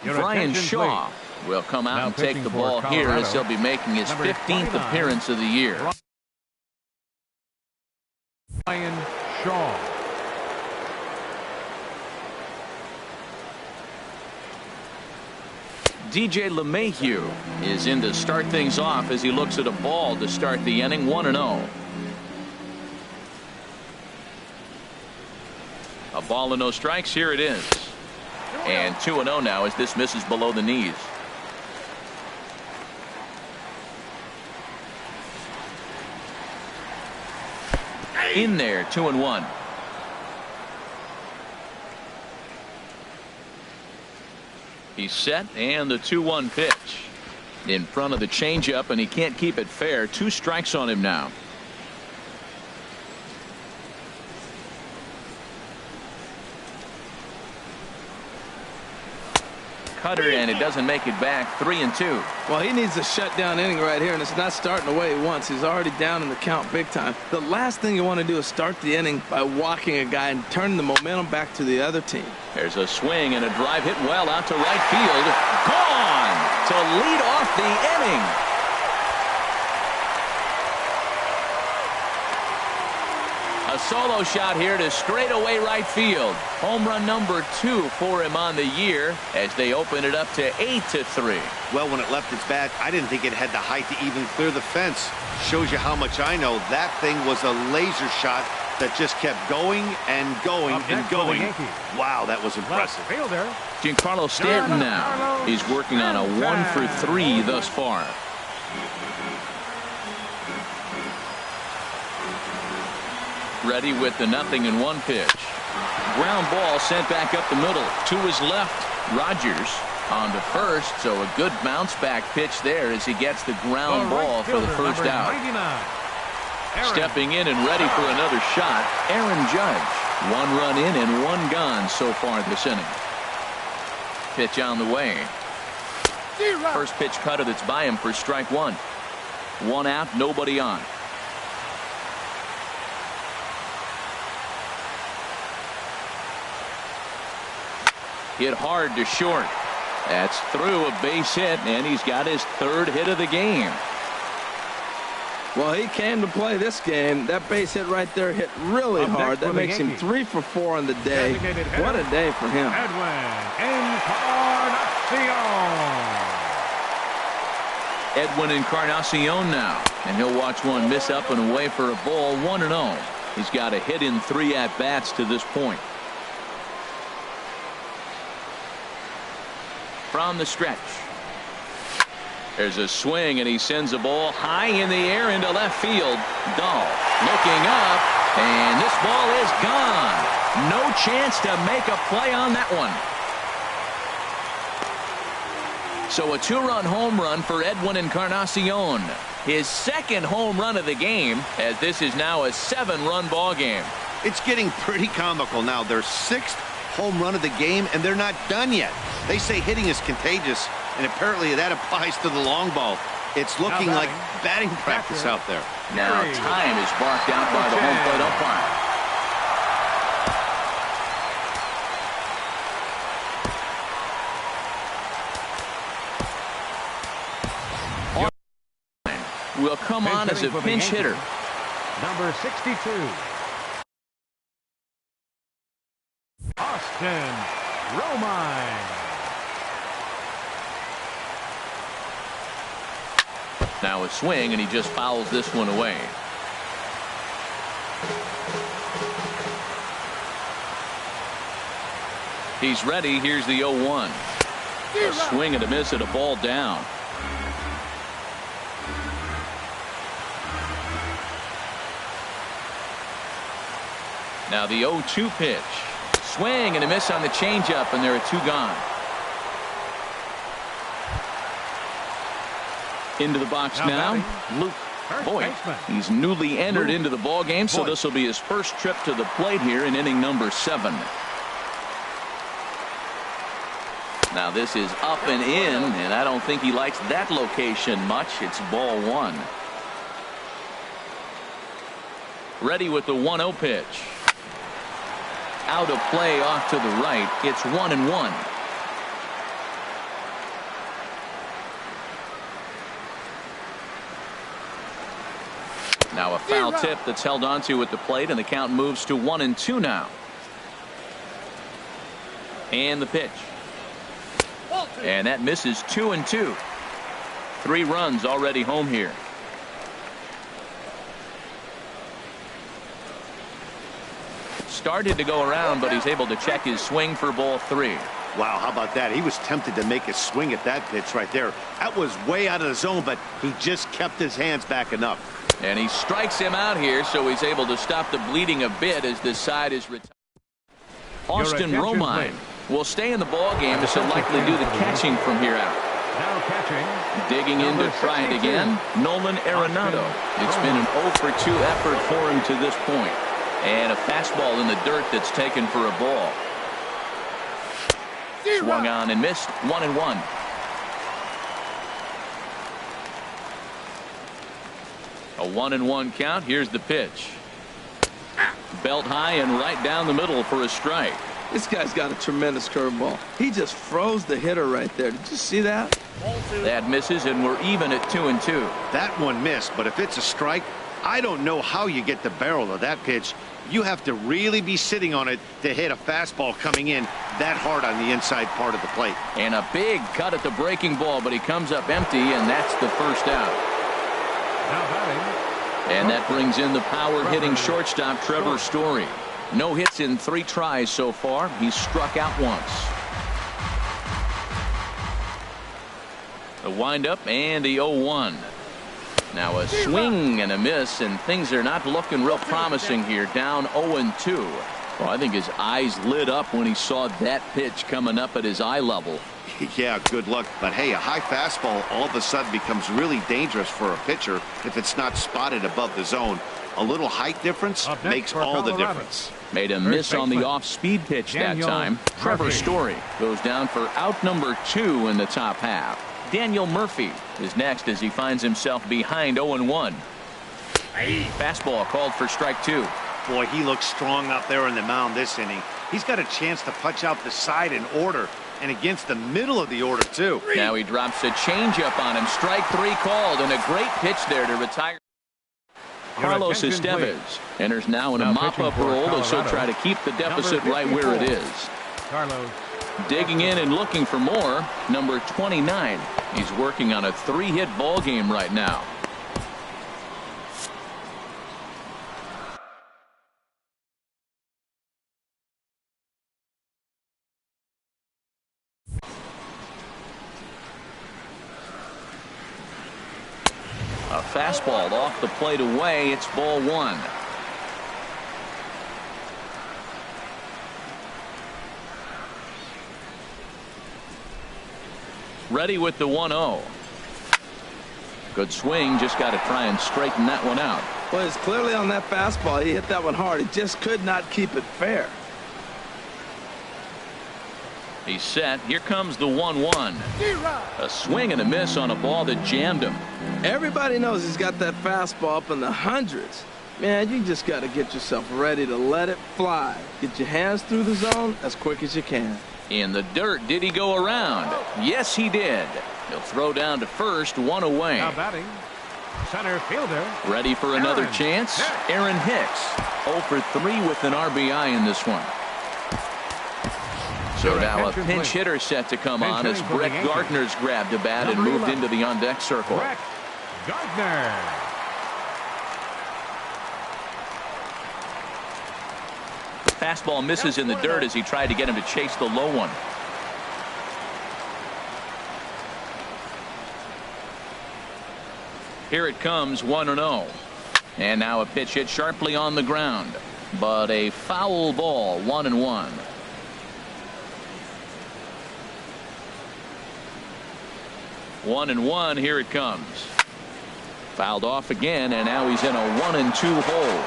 Brian Shaw will come out and take the ball here as he'll be making his 15th appearance of the year. Brian Shaw. DJ LeMahieu is in to start things off as he looks at a ball to start the inning. 1-0. A ball and no strikes. Here it is. And 2-0 now as this misses below the knees. In there, 2-1. He's set, and the 2-1 pitch in front of the changeup, and he can't keep it fair. 2 strikes on him now. cutter, and it doesn't make it back. 3-2. Well, he needs a shutdown inning right here, and it's not starting the way he wants. He's already down in the count big time. The last thing you want to do is start the inning by walking a guy and turning the momentum back to the other team. There's a swing and a drive hit well out to right field. Gone to lead off the inning. A solo shot here to straightaway right field. Home run number 2 for him on the year as they open it up to 8-3. Well, when it left its bat, I didn't think it had the height to even clear the fence. Shows you how much I know. That thing was a laser shot that just kept going and going and going. Wow, that was impressive. Giancarlo Stanton now. He's working on a 1-for-3 thus far. Ready with the 0-1 pitch. Ground ball sent back up the middle to his left. Rogers on to first, so a good bounce back pitch there as he gets the ground ball for the first out. Stepping in and ready for another shot, Aaron Judge. 1 run in and 1 gone so far this inning. Pitch on the way. First pitch cutter that's by him for strike 1. 1 out, nobody on. Hit hard to short. That's through a base hit, and he's got his 3rd hit of the game. Well, he came to play this game. That base hit right there hit really hard. That makes him 3 for 4 on the day. What a day for him. Edwin Encarnacion now, and he'll watch one miss up and away for a ball. 1-0. He's got a hit in 3 at-bats to this point. From the stretch. There's a swing, and he sends a ball high in the air into left field. Dahl looking up, and this ball is gone. No chance to make a play on that one. So a 2-run home run for Edwin Encarnacion. His 2nd home run of the game, as this is now a 7-run ball game. It's getting pretty comical now. Their 6th home run of the game, and they're not done yet. They say hitting is contagious, and apparently that applies to the long ball. It's looking like batting practice out there. Now time is barked out by the home plate umpire. Will come on as a pinch hitter. Number 62. Austin Romine. Now a swing, and he just fouls this one away. He's ready. Here's the 0-1. A swing and a miss at a ball down. Now the 0-2 pitch. Swing and a miss on the changeup, and there are 2 gone. Into the box now, Luke Voigt. He's newly entered into the ball game, so this will be his first trip to the plate here in inning number 7. Now this is up and in, and I don't think he likes that location much. It's ball 1. Ready with the 1-0 pitch. Out of play off to the right. It's 1-1. Now a foul tip that's held onto at the plate, and the count moves to 1-2 now. And the pitch. And that misses. 2-2. 3 runs already home here. Started to go around, but he's able to check his swing for ball 3. Wow, how about that? He was tempted to make a swing at that pitch right there. That was way out of the zone, but he just kept his hands back enough. And he strikes him out here, so he's able to stop the bleeding a bit as this side is retired. Austin Romine will stay in the ball game, so likely do the catching from here out. Now catching. Digging in to try it again, Nolan Arenado. It's been an 0-for-2 effort for him to this point. And a fastball in the dirt that's taken for a ball. Swung on and missed. 1-1. A 1-1 count. Here's the pitch. Belt high and right down the middle for a strike. This guy's got a tremendous curveball. He just froze the hitter right there. Did you see that? That misses, and we're even at 2-2. That one missed, but if it's a strike, I don't know how you get the barrel of that pitch. You have to really be sitting on it to hit a fastball coming in that hard on the inside part of the plate. And a big cut at the breaking ball, but he comes up empty, and that's the first out. Now batting. And that brings in the power-hitting shortstop Trevor Story. No hits in 3 tries so far. He's struck out once. The windup and the 0-1. Now a swing and a miss, and things are not looking real promising here. Down 0-2. Well, I think his eyes lit up when he saw that pitch coming up at his eye level. Yeah, good luck. But hey, a high fastball all of a sudden becomes really dangerous for a pitcher if it's not spotted above the zone. A little height difference makes all the difference. Made a miss on the off-speed pitch that time. Trevor Story goes down for out number 2 in the top half. Daniel Murphy is next as he finds himself behind 0-1. Fastball called for strike 2. Boy, he looks strong out there on the mound this inning. He's got a chance to punch out the side in order, and against the middle of the order, too. Now he drops a changeup on him. Strike 3 called, and a great pitch there to retire. Carlos Estevez enters now in a mop-up role as he'll try to keep the deficit right where it is. Carlos. Digging in and looking for more, number 29. He's working on a 3-hit ball game right now. A fastball off the plate away. It's ball 1. Ready with the 1-0. Good swing. Just got to try and straighten that one out. Well, it's clearly on that fastball. He hit that one hard. He just could not keep it fair. He's set. Here comes the 1-1. A swing and a miss on a ball that jammed him. Everybody knows he's got that fastball up in the hundreds. Man, you just got to get yourself ready to let it fly. Get your hands through the zone as quick as you can. In the dirt, did he go around? Yes, he did. He'll throw down to first, 1 away. Now batting. Center fielder. Ready for another chance? Aaron Hicks. 0 for 3 with an RBI in this one. So now a pinch hitter set to come on as Brett Gardner's grabbed a bat and moved into the on-deck circle. Brett Gardner. Fastball misses in the dirt as he tried to get him to chase the low one. Here it comes, 1-0. And now a pitch hit sharply on the ground. But a foul ball, 1-1. One and one. Here it comes. Fouled off again, and now he's in a 1-2 hole.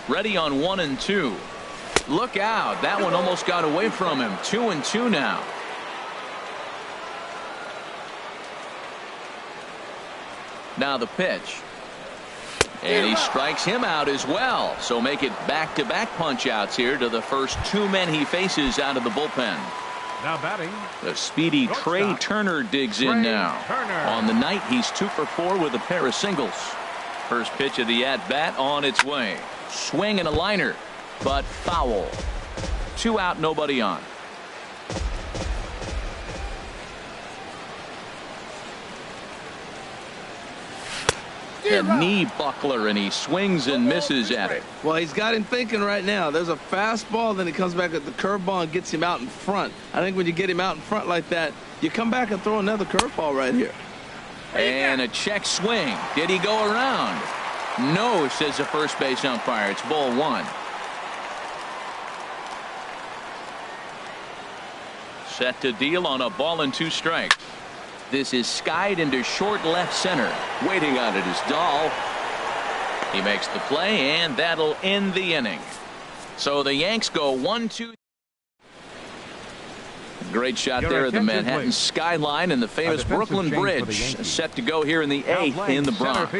Ready on 1-2. Look out. That one almost got away from him. 2-2 now. Now the pitch. And he strikes him out as well. So make it back-to-back punch-outs here to the first 2 men he faces out of the bullpen. Now batting. The speedy Trey Turner digs in now. On the night, he's 2 for 4 with a pair of singles. First pitch of the at-bat on its way. Swing and a liner, but foul. 2 out, nobody on. A knee buckler, and he swings and misses at it. Well, he's got him thinking right now. There's a fastball, then he comes back at the curveball and gets him out in front. I think when you get him out in front like that, you come back and throw another curveball right here. And a check swing. Did he go around? No, says the first base umpire. It's ball 1. Set to deal on a ball and 2 strikes. This is skied into short left center. Waiting on it is Dahl. He makes the play, and that'll end the inning. So the Yanks go 1-2. Great shot there at the Manhattan skyline and the famous Brooklyn Bridge, set to go here in the 8th in the Bronx.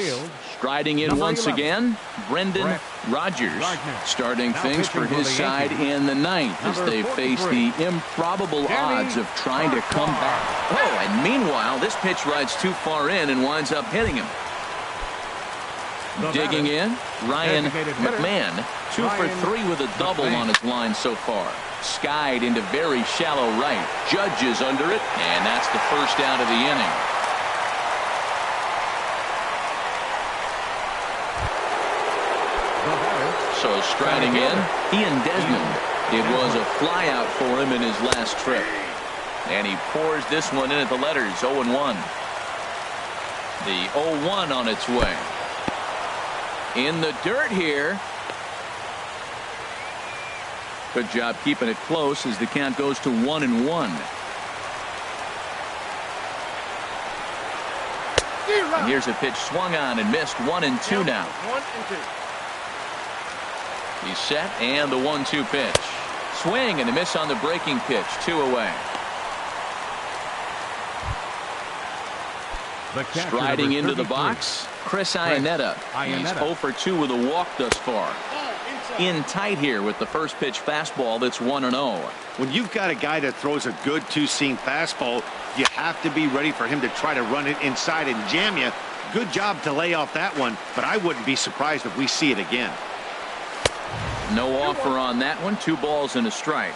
Striding in once again, Brendan Rodgers, starting things for his side in the 9th as they face the improbable odds of trying to come back. Oh, and meanwhile, this pitch rides too far in and winds up hitting him. Digging in, Ryan McMahon, 2 for 3 with a double on his line so far. Skied into very shallow right. Judge is under it, and that's the first out of the inning. So striding in, Ian Desmond. It was a flyout for him in his last trip. And he pours this one in at the letters, 0-1. The 0-1 on its way. In the dirt here. Good job keeping it close as the count goes to 1-1. And here's a pitch swung on and missed. 1-2 now. 1-2. He's set, and the 1-2 pitch. Swing and a miss on the breaking pitch. 2 away. Striding into the box, Chris Iannetta. He's 0 for 2 with a walk thus far. In tight here with the first pitch fastball that's 1-0. When you've got a guy that throws a good two-seam fastball, you have to be ready for him to try to run it inside and jam you. Good job to lay off that one, but I wouldn't be surprised if we see it again. No offer on that one. 2 balls and a strike.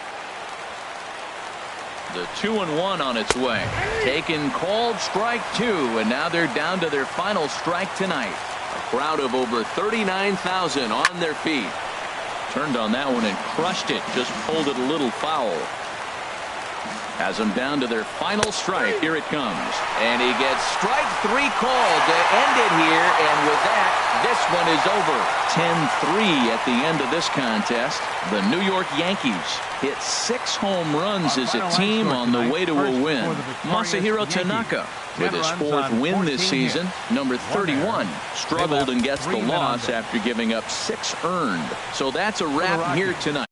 The 2-1 on its way. Taken, called, strike 2, and now they're down to their final strike tonight. A crowd of over 39,000 on their feet. Turned on that one and crushed it. Just pulled it a little foul. Has them down to their final strike. Here it comes. And he gets strike 3 called to end it here. And with that, this one is over. 10-3 at the end of this contest. The New York Yankees hit 6 home runs as a team on the way to a win. Masahiro Tanaka, with his 4th win this season, number 31, struggled and gets the loss after giving up 6 earned. So that's a wrap here tonight.